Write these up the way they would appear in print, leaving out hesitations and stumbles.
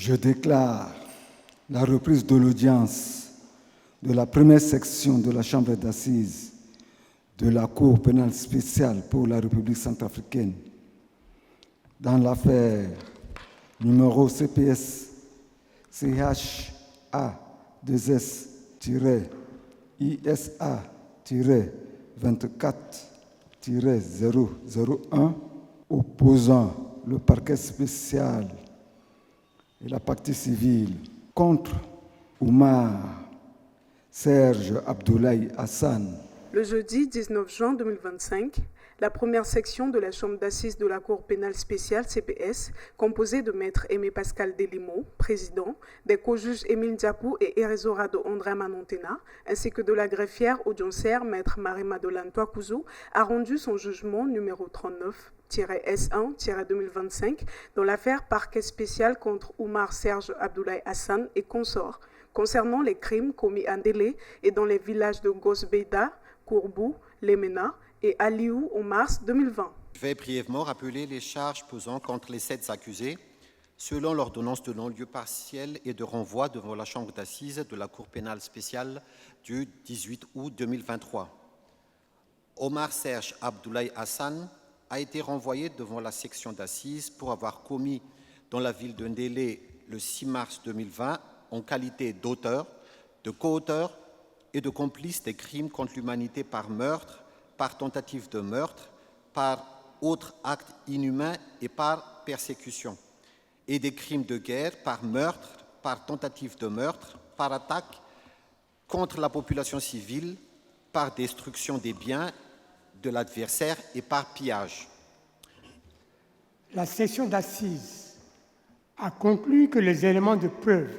Je déclare la reprise de l'audience de la première section de la Chambre d'assises de la Cour pénale spéciale pour la République centrafricaine dans l'affaire numéro CPS CHA-ISA-24-001 opposant le parquet spécial et la partie civile contre Oumar Serge Abdoulaye Hassan. Le jeudi 19 juin 2025, la première section de la Chambre d'assises de la Cour pénale spéciale CPS, composée de maître Aimé Pascal Delimo, président, des co-juges Émile Diapou et Erezorado André Manontena, ainsi que de la greffière audiencière maître Marie-Madeleine Touakouzou, a rendu son jugement numéro 39-S1-2025 dans l'affaire parquet spécial contre Oumar Serge Abdoulaye Hassan et consorts, concernant les crimes commis à Ndélé et dans les villages de Gosbeida, Kourbou, Lemena et Aliou en mars 2020. Je vais brièvement rappeler les charges pesant contre les 7 accusés selon l'ordonnance de non-lieu partiel et de renvoi devant la Chambre d'assises de la Cour pénale spéciale du 18 août 2023. Oumar Serge Abdoulaye Hassan a été renvoyé devant la section d'assises pour avoir commis dans la ville de Ndélé le 6 mars 2020 en qualité d'auteur, de coauteur et de complice des crimes contre l'humanité par meurtre, par tentative de meurtre, par autre acte inhumain et par persécution, et des crimes de guerre par meurtre, par tentative de meurtre, par attaque contre la population civile, par destruction des biens de l'adversaire et par pillage. La session d'assises a conclu que les éléments de preuve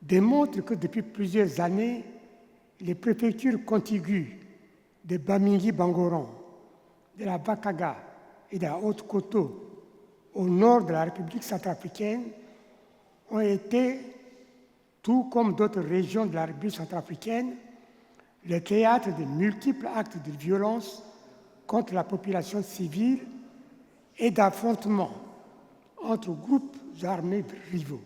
démontrent que depuis plusieurs années, les préfectures contiguës de Bamingui-Bangoron, de la Bakaga et de la Haute-Koto, au nord de la République centrafricaine, ont été, tout comme d'autres régions de la République centrafricaine, le théâtre de multiples actes de violence contre la population civile et d'affrontements entre groupes armés rivaux.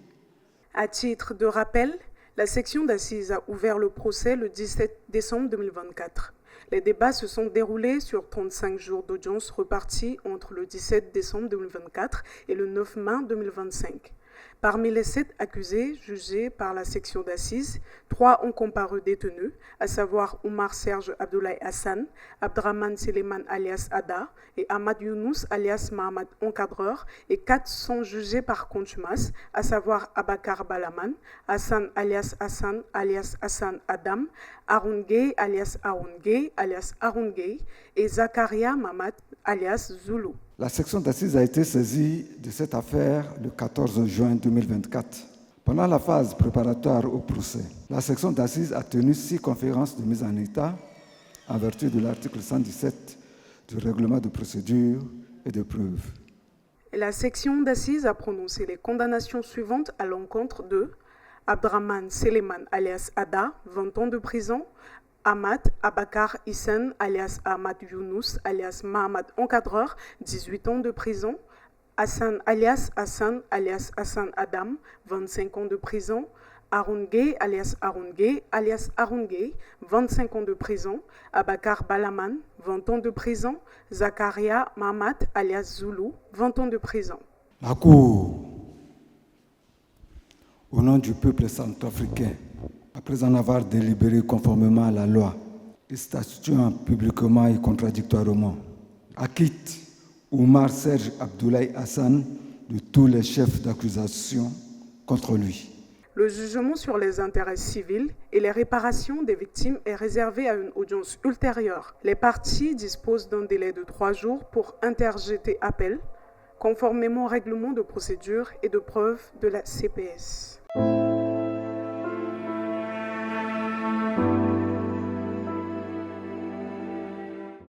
À titre de rappel, la section d'assises a ouvert le procès le 17 décembre 2024. Les débats se sont déroulés sur 35 jours d'audience repartis entre le 17 décembre 2024 et le 9 mai 2025. Parmi les 7 accusés jugés par la section d'assises, 3 ont comparu détenus, à savoir Oumar Serge Abdoulaye Hassan, Abdraman Seleman alias Ada et Ahmad Younous alias Mahamad Encadreur, et 4 sont jugés par contumace, à savoir Abakar Balaman, Hassan alias Hassan Adam, Haroun Gueye alias Haroun Gueye et Zakaria Mamad alias Zulu. La section d'assises a été saisie de cette affaire le 14 juin 2024. Pendant la phase préparatoire au procès, la section d'assises a tenu 6 conférences de mise en état en vertu de l'article 117 du règlement de procédure et de preuve. La section d'assises a prononcé les condamnations suivantes à l'encontre de Abdraman Seleman alias Ada, 20 ans de prison, Ahmad Abakar Hissène alias Ahmad Younous alias Mahamad Encadreur, 18 ans de prison, Hassan alias Hassan Adam, 25 ans de prison, Haroun Gueye alias Haroun Gueye, 25 ans de prison, Abakar Balaman, 20 ans de prison, Zakaria Mamad alias Zulu, 20 ans de prison. La Cour, au nom du peuple centrafricain, après en avoir délibéré conformément à la loi et statuant publiquement et contradictoirement, acquitte Oumar Serge Abdoulaye Hassan de tous les chefs d'accusation contre lui. Le jugement sur les intérêts civils et les réparations des victimes est réservé à une audience ultérieure. Les parties disposent d'un délai de 3 jours pour interjeter appel, conformément au règlement de procédure et de preuve de la CPS.